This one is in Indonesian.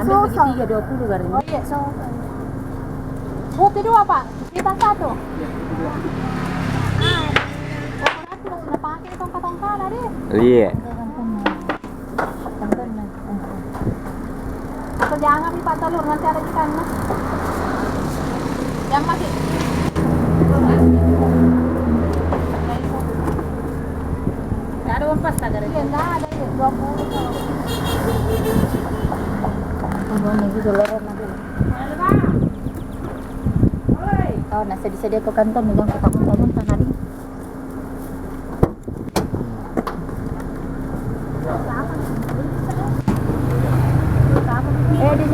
Ambil bagi 3, 20 garing. Oh iya, so. Putih dua, Pak. Kita satu. Coconut lu napake tongka-tongka na deh. Iya. Kanton na. Atau jangan nih Pak telur nanti ada ikan nah. Yang masih. Gak ada uang pasta garing. Iya, enggak ada ya 20 kalau. Uang lagi dolaran lagi. Oh, nasa disedia ko kanton megang ko tangan tadi. Di